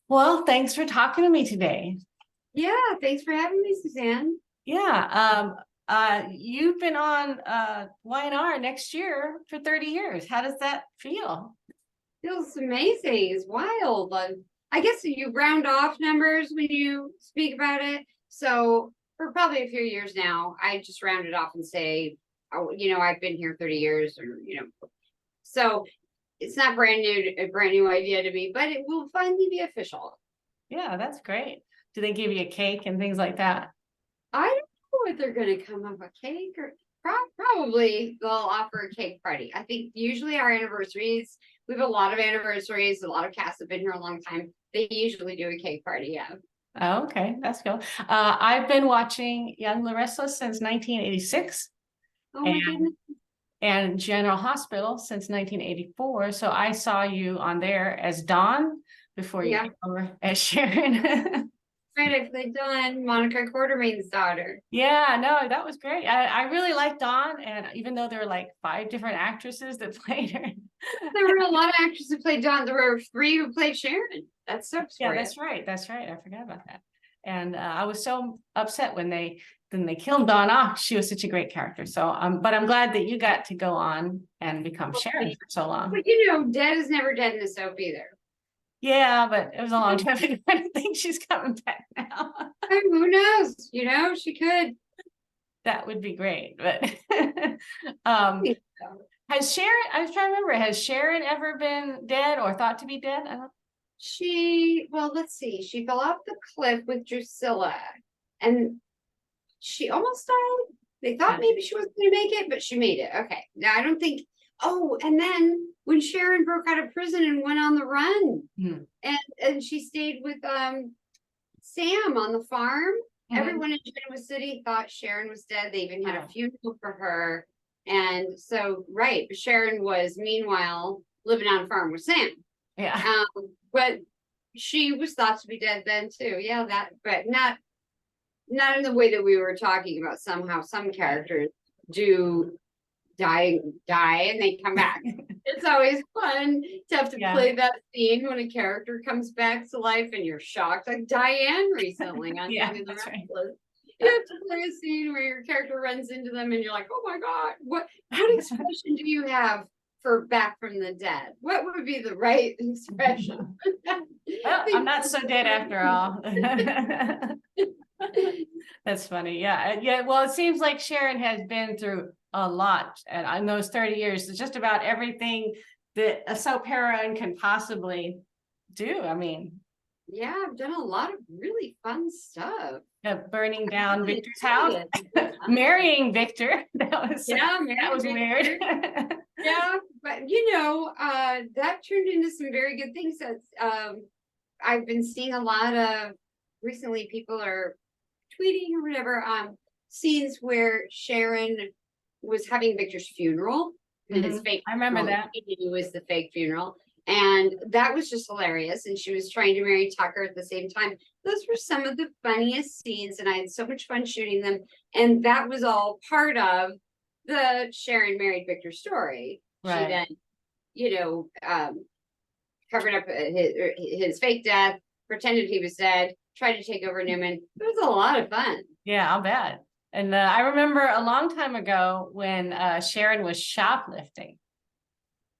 Well, thanks for talking to me today. Yeah, thanks for having me, Suzanne. Yeah, you've been on Y&R next year for 30 years. How does that feel? Feels amazing. It's wild. I guess you round off numbers when you speak about it. So for probably a few years now, I just round it off and say, oh, I've been here 30 years so it's not a brand new idea to me, but it will finally be official. Yeah, that's great. Do they give you a cake and things like that? I don't know what they're going to come up with, cake or probably they'll offer a cake party. I think usually our anniversaries, we have a lot of anniversaries. A lot of casts have been here a long time. They usually do a cake party. Yeah. Oh, okay, that's cool. I've been watching Young the Restless since 1986 Oh and my goodness. General Hospital since 1984. So I saw you on there as Dawn before you Yeah. came over as Sharon. Right. I played Dawn, Monica Quartermain's daughter. Yeah, no, that was great. I really liked Dawn, and even though there were like five different actresses that played her. There were a lot of actors who played Dawn. There were three who played Sharon. That sucks Yeah, for you. that's right. That's right. I forgot about that. And I was so upset when they killed Dawn off. She was such a great character. So but I'm glad that you got to go on and become Sharon for so long. But dead is never dead in the soap either. Yeah, but it was a long time ago. I don't think she's coming back now. Who knows? She could. That would be great. But I um think so. has Sharon, I was trying to remember, has Sharon ever been dead or thought to be dead? I don't. Well, let's see. She fell off the cliff with Drusilla and she almost died. They thought maybe she wasn't going to make it, but she made it. Okay. Now, I don't think. Oh, and then when Sharon broke out of prison and went on the run, and she stayed with Sam on the farm, everyone in Genoa City thought Sharon was dead. They even had a funeral for her. And so, right, Sharon was meanwhile living on a farm with Sam. Yeah. But she was thought to be dead then too. Yeah, but not in the way that we were talking about. Somehow some characters do die and they come back. It's always fun to have to play that scene when a character comes back to life and you're shocked, like Diane recently on Yeah, Young and the that's right. Restless. You have to play a scene where your character runs into them and you're like, oh my God, what expression do you have for back from the dead? What would be the right expression? Well, I'm not so dead after all. That's funny. Yeah. Yeah. Well, it seems like Sharon has been through a lot. And in those 30 years, it's just about everything that a soap heroine can possibly do. I mean, yeah, I've done a lot of really fun stuff. Burning down Victor's house, marrying Victor. That was weird. Yeah, but that turned into some very good things. I've been seeing a lot of recently. People are tweeting or whatever scenes where Sharon was having Victor's funeral. His fake. I remember funeral. that. It was the fake funeral. And that was just hilarious. And she was trying to marry Tucker at the same time. Those were some of the funniest scenes, and I had so much fun shooting them. And that was all part of the Sharon married Victor story. Right. She then, covered up his fake death, pretended he was dead, tried to take over Newman. It was a lot of fun. Yeah, I'll bet. And I remember a long time ago when Sharon was shoplifting.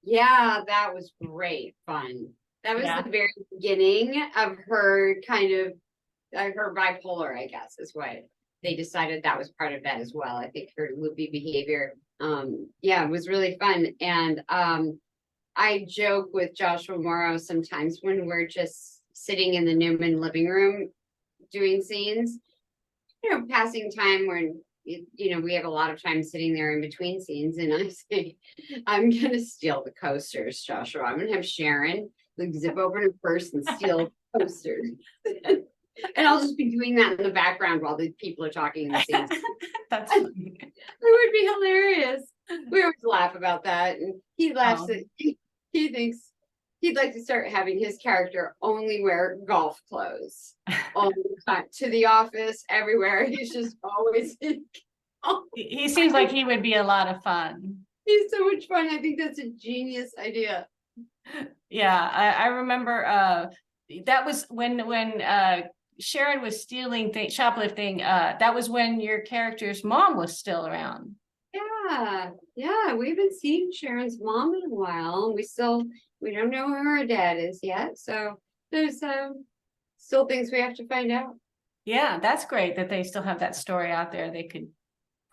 Yeah, that was great fun. That was the very beginning of her kind of her bipolar, I guess, is what they decided that was part of that as well. I think her loopy behavior. It was really fun. And I joke with Joshua Morrow sometimes when we're just sitting in the Newman living room doing scenes, passing time when we have a lot of time sitting there in between scenes, and I say, I'm gonna steal the coasters, Joshua. I'm gonna have Sharon like zip open her purse and steal coasters. And I'll just be doing that in the background while the people are talking in the scenes. That's funny. It would be hilarious. We always laugh about that, and he laughs at he thinks he'd like to start having his character only wear golf clothes all the time, to the office, everywhere. He's just always in golf. He seems like he would be a lot of fun. He's so much fun. I think that's a genius idea. Yeah, I remember that was when Sharon was stealing things, shoplifting, that was when your character's mom was still around. Yeah, we haven't seen Sharon's mom in a while. We don't know who her dad is yet, so there's still things we have to find out. Yeah, that's great that they still have that story out there they could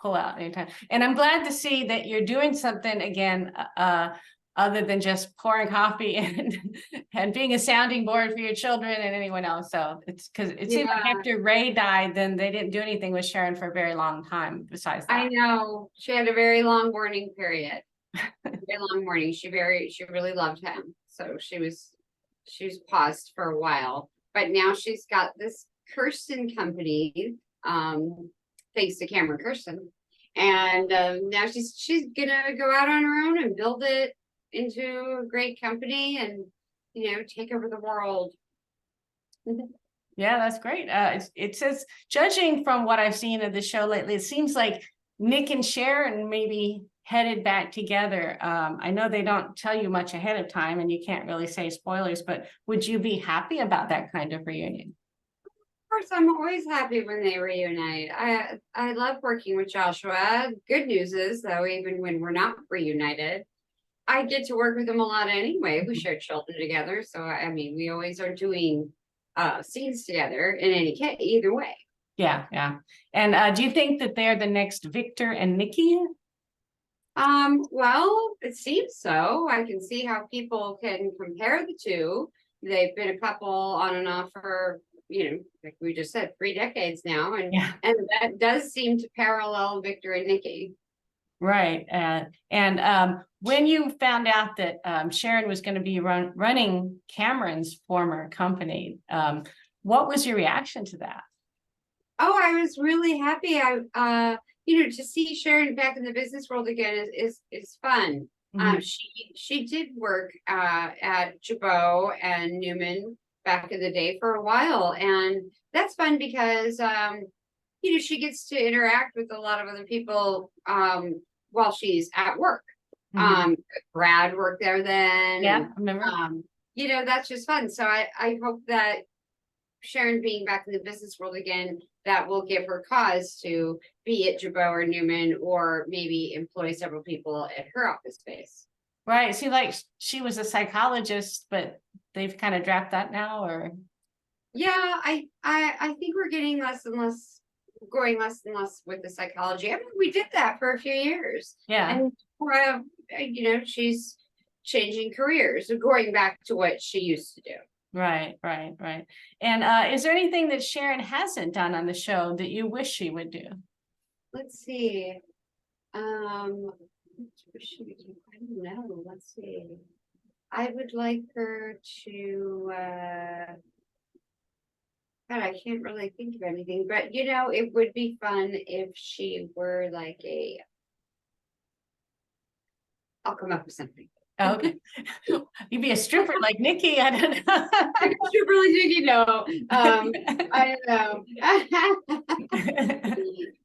pull out anytime. And I'm glad to see that you're doing something again, other than just pouring coffee and being a sounding board for your children and anyone else. So it's because it seems like after Ray died, then they didn't do anything with Sharon for a very long time besides that. I know, she had a very long mourning period. Very long mourning. She really loved him. So she was paused for a while, but now she's got this Kirsten company, thanks to Cameron Kirsten. And now she's gonna go out on her own and build it into a great company and, take over the world. Yeah, that's great. It says, judging from what I've seen of the show lately, it seems like Nick and Sharon maybe headed back together. I know they don't tell you much ahead of time and you can't really say spoilers, but would you be happy about that kind of reunion? Of course, I'm always happy when they reunite. I love working with Joshua. Good news is, though, even when we're not reunited, I get to work with him a lot anyway. We share children together, so I mean, we always are doing scenes together in any case, either way. Yeah. And do you think that they're the next Victor and Nikki? Well, it seems so. I can see how people can compare the two. They've been a couple on and off for, like we just said, 3 decades now, and that does seem to parallel Victor and Nikki. Right. And when you found out that Sharon was going to be running Cameron's former company, what was your reaction to that? Oh, I was really happy. To see Sharon back in the business world again is fun. Mm-hmm. She did work at Jabot and Newman back in the day for a while, and that's fun because she gets to interact with a lot of other people while she's at work. Mm-hmm. Brad worked there then. Yeah, I remember. That's just fun. So I hope that Sharon being back in the business world again, that will give her cause to be at Jabot or Newman, or maybe employ several people at her office space. Right. See, like she was a psychologist, but they've kind of dropped that now, or? Yeah, I think we're getting going less and less with the psychology. I mean, we did that for a few years. Yeah. And she's changing careers, going back to what she used to do. Right. And is there anything that Sharon hasn't done on the show that you wish she would do? Let's see. I don't know. Let's see. I would like her to God, I can't really think of anything, but it would be fun if she were like I'll come up with something. Oh, okay. You'd be a stripper like Nikki. I don't know. Stripper like Nikki, no. I don't know.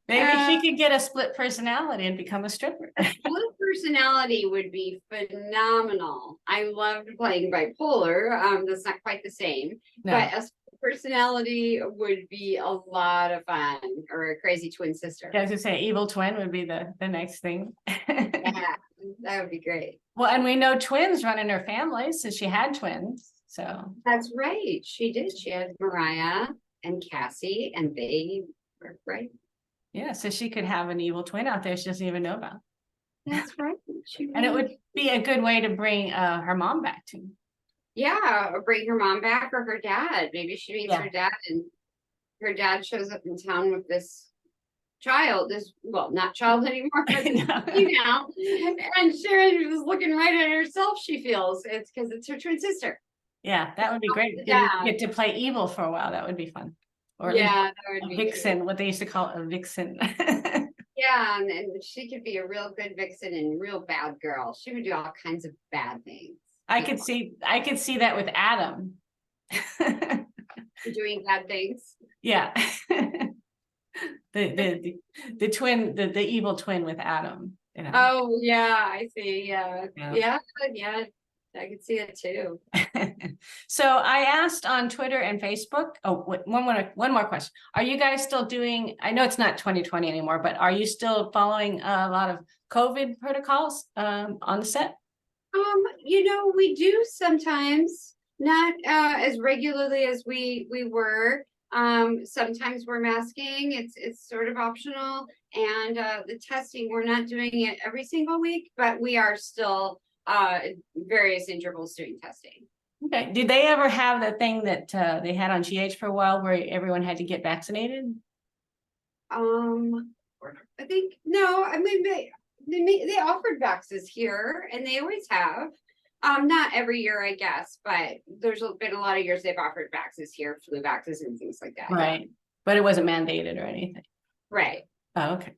Maybe she could get a split personality and become a stripper. A split personality would be phenomenal. I loved playing bipolar. That's not quite the same, but a personality would be a lot of fun, or a crazy twin sister. Yeah, I was gonna say evil twin would be the next thing. Yeah, that would be great. Well, and we know twins run in her family, so she had twins. So that's right. She did. She had Mariah and Cassie, and they were right. Yeah, so she could have an evil twin out there she doesn't even know about. That's right. And it would be a good way to bring her mom back too. Yeah, or bring her mom back, or her dad. Maybe she meets her dad, and her dad shows up in town with this child, not child anymore, but female. And Sharon was looking right at herself, she feels. It's because it's her twin sister. Yeah, that would be great. Get to play evil for a while. That would be fun. Or that would be vixen, true. What they used to call a vixen. Yeah, and she could be a real good vixen and real bad girl. She would do all kinds of bad things. I could see that with Adam. Doing bad things. Yeah. the twin, the evil twin with Adam. Oh yeah, I see. Yeah. I could see it too. So I asked on Twitter and Facebook. Oh, wait, one more question. Are you guys still doing, I know it's not 2020 anymore, but are you still following a lot of COVID protocols on the set? We do sometimes, not as regularly as we were. Sometimes we're masking, it's sort of optional, and the testing, we're not doing it every single week, but we are still various intervals doing testing. Okay. Did they ever have the thing that they had on GH for a while where everyone had to get vaccinated? I think no, I mean they offered vaxes here, and they always have. Not every year, I guess, but there's been a lot of years they've offered vaxes here, flu vaxes and things like that. Right. But it wasn't mandated or anything. Right. Oh, okay.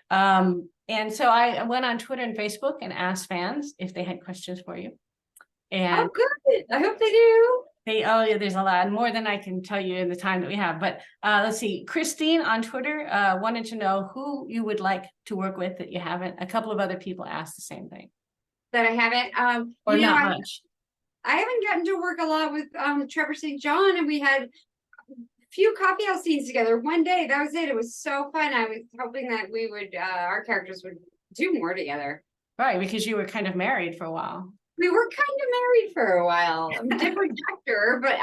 And so I went on Twitter and Facebook and asked fans if they had questions for you. And oh, good. I hope they do. Oh yeah, there's a lot more than I can tell you in the time that we have. But let's see. Christine on Twitter wanted to know who you would like to work with that you haven't. A couple of other people asked the same thing. That I haven't. Or not much. I haven't gotten to work a lot with Trevor St. John, and we had a few coffee house scenes together one day. That was it. It was so fun. I was hoping that we would, our characters would do more together. Right, because you were kind of married for a while. We were kind of married for a while. I'm a different actor, but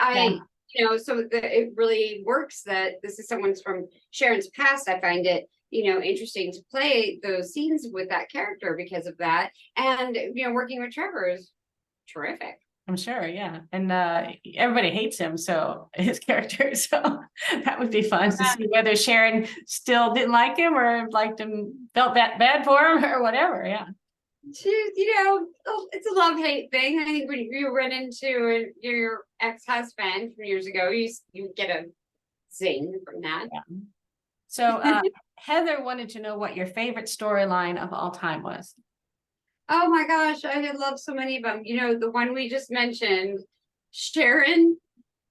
it really works that this is someone's from Sharon's past. I find it, interesting to play those scenes with that character because of that. And, working with Trevor is terrific. I'm sure, yeah. And everybody hates him, so his character, so that would be fun to see whether Sharon still didn't like him or liked him, felt bad for him or whatever, yeah. It's a love-hate thing. I think when you run into your ex-husband from years ago, you get a zing from that. Yeah. So Heather wanted to know what your favorite storyline of all time was. Oh my gosh, I love so many of them. The one we just mentioned, Sharon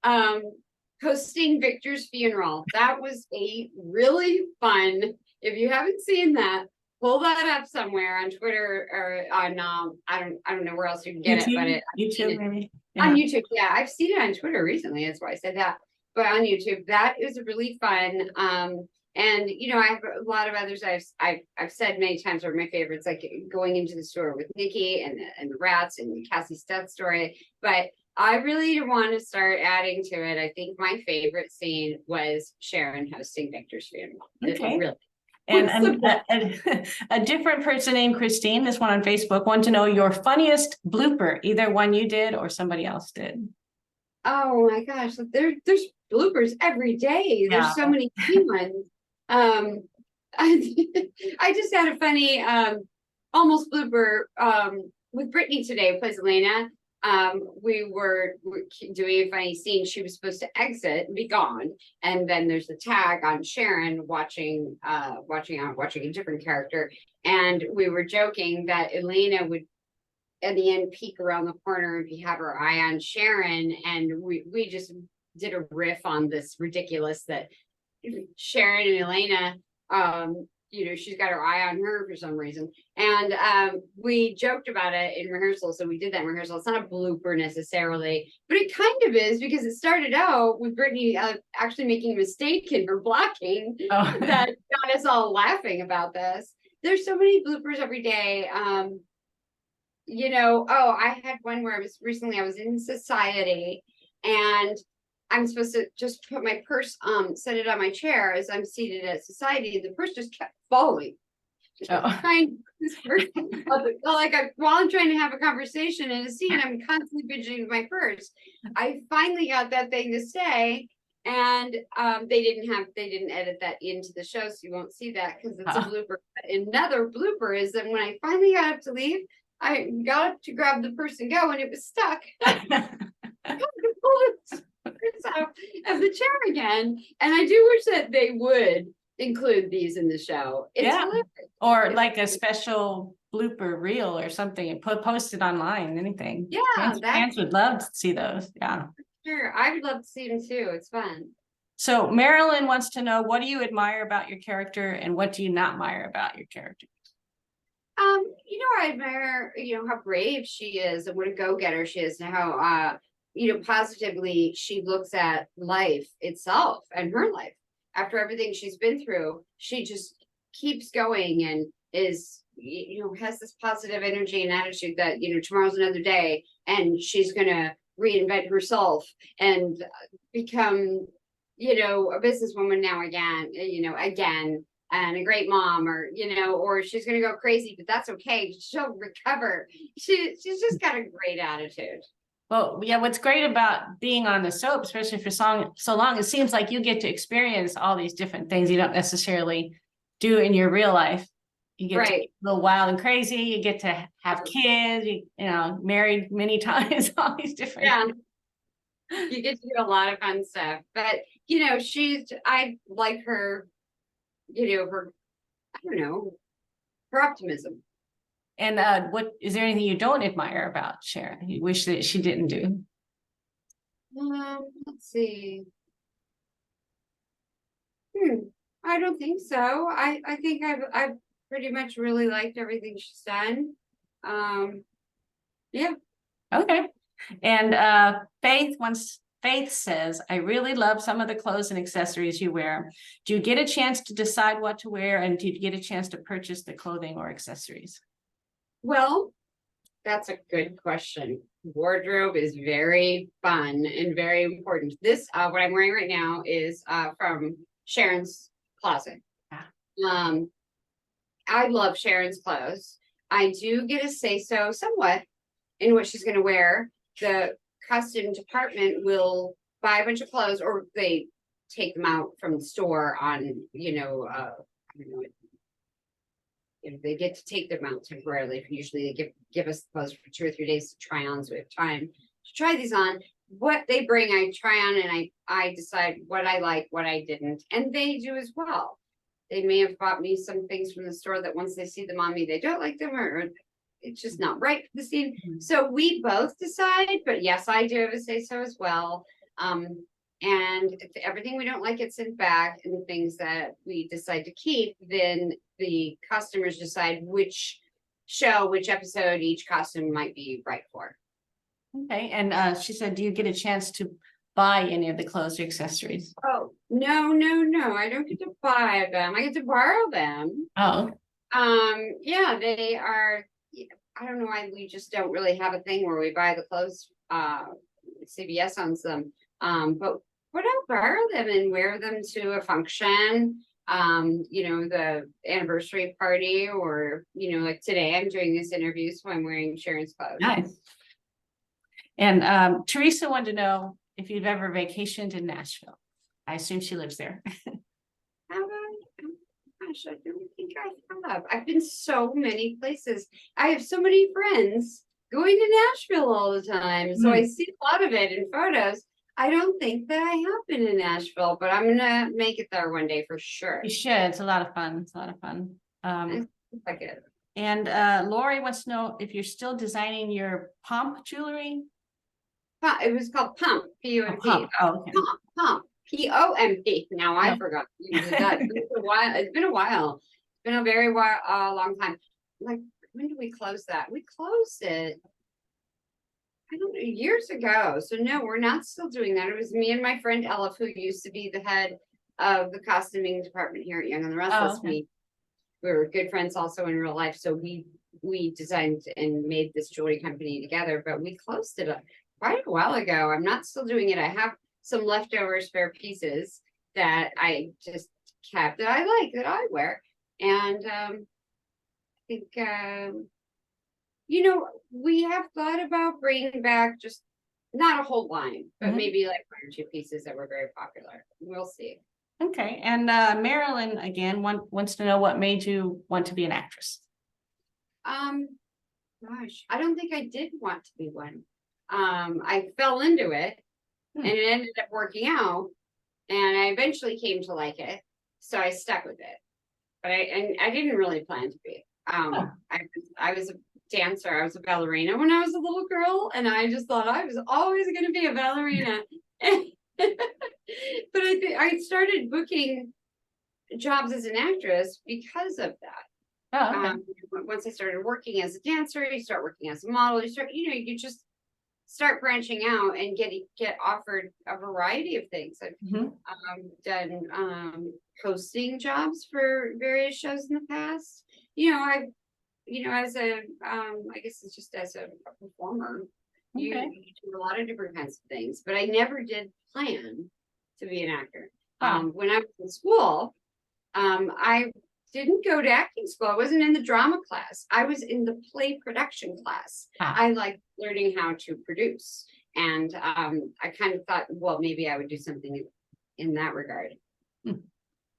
hosting Victor's funeral. That was a really fun. If you haven't seen that, pull that up somewhere on Twitter or on I don't know where else you can get YouTube, it, but YouTube maybe. Yeah. On YouTube. Yeah, I've seen it on Twitter recently. That's why I said that. But on YouTube, that is really fun. And I have a lot of others I've said many times are my favorites, like going into the store with Nikki and the rats and Cassie's death story. But I really want to start adding to it. I think my favorite scene was Sharon hosting Victor's funeral. Okay. Really. And a different person named Christine, this one on Facebook, wanted to know your funniest blooper, either one you did or somebody else did. Oh my gosh, there's bloopers every day. There's so many key ones. I just had a funny almost blooper with Brittany today, who plays Elena. We were doing a funny scene. She was supposed to exit and be gone, and then there's the tag on Sharon watching a different character, and we were joking that Elena would at the end peek around the corner and have her eye on Sharon, and we just did a riff on this ridiculous that Sharon and Elena she's got her eye on her for some reason. And we joked about it in rehearsal. So we did that in rehearsal. It's not a blooper necessarily, but it kind of is, because it started out with Brittany actually making a mistake in her blocking that got us all laughing about this. There's so many bloopers every day. I had one where I was in Society, and I'm supposed to just put my purse, set it on my chair as I'm seated at Society. The purse just kept falling. While I'm trying to have a conversation in a scene, I'm constantly fidgeting with my purse. I finally got that thing to stay, and they didn't edit that into the show, so you won't see that because it's a blooper. Another blooper is that when I finally got up to leave, I got up to grab the purse and go, and it was stuck. Of the chair again, and I do wish that they would include these in the show. Or like a special blooper reel or something and post it online, anything. Fans would love to see those. Sure, I would love to see them too. It's fun. So Marilyn wants to know, what do you admire about your character and what do you not admire about your character? I admire, how brave she is and what a go-getter she is and how, positively she looks at life itself and her life. After everything she's been through, she just keeps going and is, has this positive energy and attitude that, tomorrow's another day and she's gonna reinvent herself and become, a businesswoman now again, and a great mom, or she's gonna go crazy, but that's okay. She'll recover. She's just got a great attitude. Well, yeah, what's great about being on the soap, especially for so long, it seems like you get to experience all these different things you don't necessarily do in your real life. You get to Right. be a little wild and crazy, you get to have kids, married many times, all these different. Yeah. You get to do a lot of fun stuff. But I like her, her, I don't know, her optimism. And what is there anything you don't admire about Sharon? You wish that she didn't do? Let's see. I don't think so. I think I've pretty much really liked everything she's done. Yeah. Okay. And Faith says, I really love some of the clothes and accessories you wear. Do you get a chance to decide what to wear, and do you get a chance to purchase the clothing or accessories? Well, that's a good question. Wardrobe is very fun and very important. This, what I'm wearing right now is from Sharon's closet. I love Sharon's clothes. I do get a say-so somewhat in what she's going to wear. The custom department will buy a bunch of clothes, or they take them out from the store on, I don't know, they get to take them out temporarily. Usually they give us the clothes for 2 or 3 days to try on, so we have time to try these on. What they bring, I try on, and I decide what I like, what I didn't, and they do as well. They may have bought me some things from the store that once they see them on me, they don't like them, or it's just not right for the scene. So we both decide, but yes, I do have a say so as well. And if everything we don't like gets sent back, and the things that we decide to keep, then the customers decide which episode each costume might be right for. Okay. And she said, do you get a chance to buy any of the clothes or accessories? Oh, no. I don't get to buy them. I get to borrow them. Oh. Yeah, they are. I don't know why we just don't really have a thing where we buy the clothes. CBS owns them. But I'll borrow them and wear them to a function, the anniversary party, or, like today I'm doing this interview, so I'm wearing Sharon's clothes. Nice. And Teresa wanted to know if you've ever vacationed in Nashville. I assume she lives there. Have I? Gosh, I don't think I have. I've been so many places. I have so many friends going to Nashville all the time, so I see a lot of it in photos. I don't think that I have been in Nashville, but I'm gonna make it there one day for sure. You should. It's a lot of fun. It's a lot of fun. I like it. And Lori wants to know if you're still designing your pomp jewelry. It was called Pump, P-U-M-P. Oh, okay. Pump, P-O-M-P. Now I forgot. It's been a while. It's been a very long time. Like, when did we close that? We closed it, I don't know, years ago. So no, we're not still doing that. It was me and my friend Ella, who used to be the head of the costuming department here at Young and the Restless. We were good friends also in real life. So we designed and made this jewelry company together, but we closed it quite a while ago. I'm not still doing it. I have some leftover spare pieces that I just kept that I like, that I wear. And I think we have thought about bringing back just not a whole line, but maybe like 1 or 2 pieces that were very popular. We'll see. Okay. And Marilyn again wants to know what made you want to be an actress. Gosh, I don't think I did want to be one. I fell into it and it ended up working out, and I eventually came to like it, so I stuck with it. But I didn't really plan to be. I was a dancer. I was a ballerina when I was a little girl, and I just thought I was always going to be a ballerina. But I started booking jobs as an actress because of that. Oh, okay. Once I started working as a dancer, you start working as a model, you just start branching out and get offered a variety of things. I've Mhm. done hosting jobs for various shows in the past. I've as a I guess it's just as a performer, Okay. you do a lot of different kinds of things, but I never did plan to be an actor. Ah, When I was in school, I didn't go to acting school. I wasn't in the drama class. I was in the play production class. ah. I like learning how to produce. And I kind of thought, well, maybe I would do something in that regard. Hmm.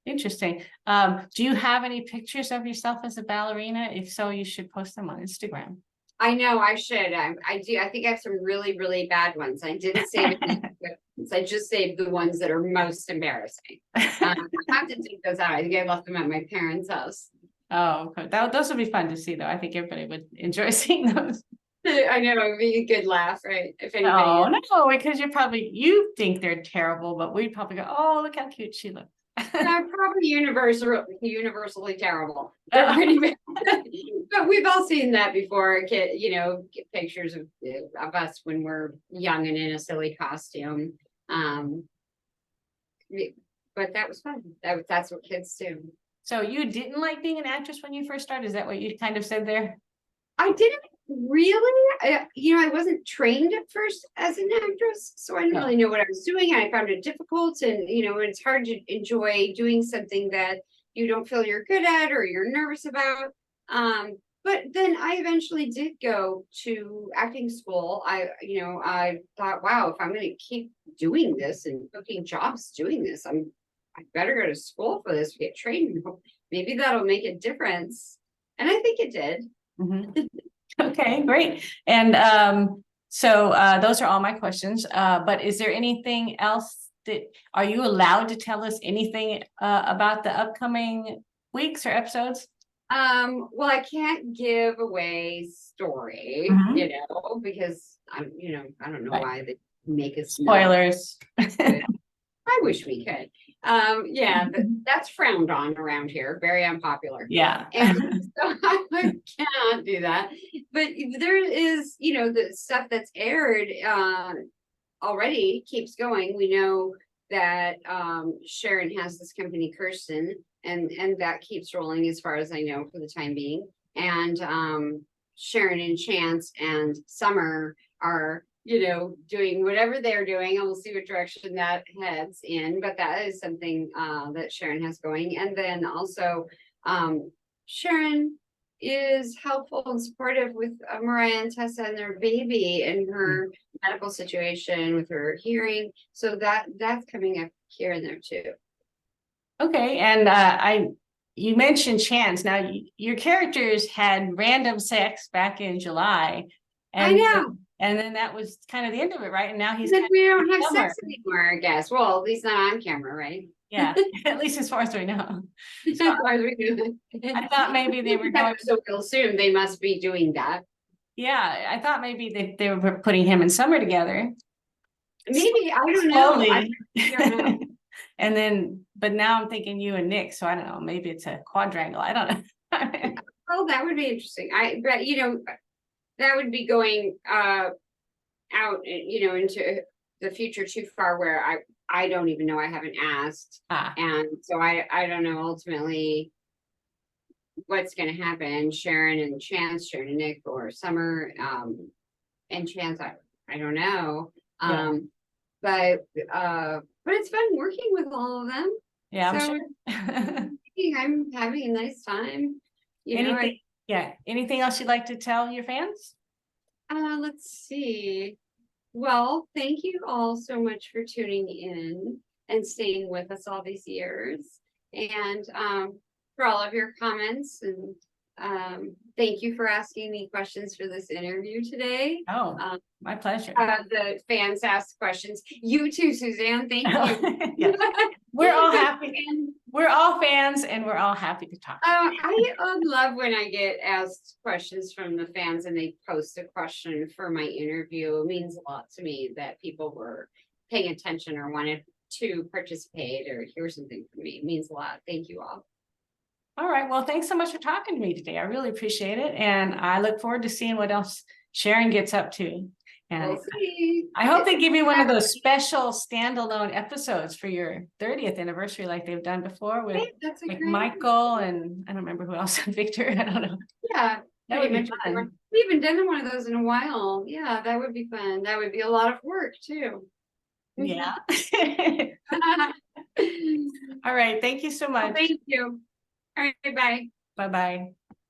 Interesting. Do you have any pictures of yourself as a ballerina? If so, you should post them on Instagram. I know I should. I do. I think I have some really, really bad ones. I didn't save any good ones. I just saved the ones that are most embarrassing. I have to take those out. I think I left them at my parents' house. Oh, okay. Those would be fun to see, though. I think everybody would enjoy seeing those. I know it would be a good laugh, right? If anybody. Oh, no, because you think they're terrible, but we'd probably go, oh, look how cute she looks. They're probably universally terrible. They're pretty bad. But we've all seen that before. Get pictures of us when we're young and in a silly costume. But that was fun. That's what kids do. So you didn't like being an actress when you first started? Is that what you kind of said there? I didn't really, I wasn't trained at first as an actress, so I didn't really know what I was doing. I found it difficult, and it's hard to enjoy doing something that you don't feel you're good at or you're nervous about. But then I eventually did go to acting school. I thought, wow, if I'm going to keep doing this and booking jobs doing this, I better go to school for this, get trained. Maybe that'll make a difference, and I think it did. Mhm. Okay, great. And so those are all my questions. But is there anything else are you allowed to tell us anything about the upcoming weeks or episodes? Well, I can't give away story, Mhm. because I don't know Right. why they make us know. Spoilers. I wish we could. Yeah, that's frowned on around here, very unpopular. Yeah. And so I cannot do that. But there is, the stuff that's aired already keeps going. We know that Sharon has this company, Kirsten, and that keeps rolling as far as I know for the time being. And Sharon and Chance and Summer are doing whatever they're doing, and we'll see what direction that heads in. But that is something that Sharon has going. And then also Sharon is helpful and supportive with Mariah and Tessa and their baby and her medical situation with her hearing. So that's coming up here and there too. Okay, and you mentioned Chance. Now your characters had random sex back in July, I and know. and then that was kind of the end of it, right? And now he's Because kind we don't of have summer. sex anymore, I guess. Well, at least not on camera, right? Yeah, at least as far as we know. As So far as we know. I thought maybe they were going. So we'll assume they must be doing that. Yeah, I thought maybe they were putting him and Summer together. Maybe, I don't know. Slowly. I don't know. And then, but now I'm thinking you and Nick, so I don't know, maybe it's a quadrangle. I don't know. Oh, that would be interesting. But that would be going out, into the future too far where I don't even know. I haven't asked. And so I don't know ultimately what's going to happen. Sharon and Chance, Sharon and Nick, or Summer and Chance, I don't know. But it's fun working with all of them. Yeah, I'm So sure. I'm having a nice time. Anything else you'd like to tell your fans? Let's see. Well, thank you all so much for tuning in and staying with us all these years, and for all of your comments, and thank you for asking me questions for this interview today. Oh, my pleasure. The fans asked questions. You too, Suzanne. Thank you. Yes. We're all happy. We're all fans, and we're all happy to talk. I love when I get asked questions from the fans and they post a question for my interview. It means a lot to me that people were paying attention or wanted to participate or hear something from me. It means a lot. Thank you all. All right. Well, thanks so much for talking to me today. I really appreciate it. And I look forward to seeing what else Sharon gets up to. And We'll see. I hope they give you one of those special standalone episodes for your 30th anniversary, like they've done before with Hey, that's a like great Michael and I don't remember who else, Victor. I don't know. Yeah, That would pretty be much. fun. We haven't done one of those in a while. Yeah, that would be fun. That would be a lot of work too. Yeah. All right. Thank you so much. Thank you. All right, bye. Bye bye.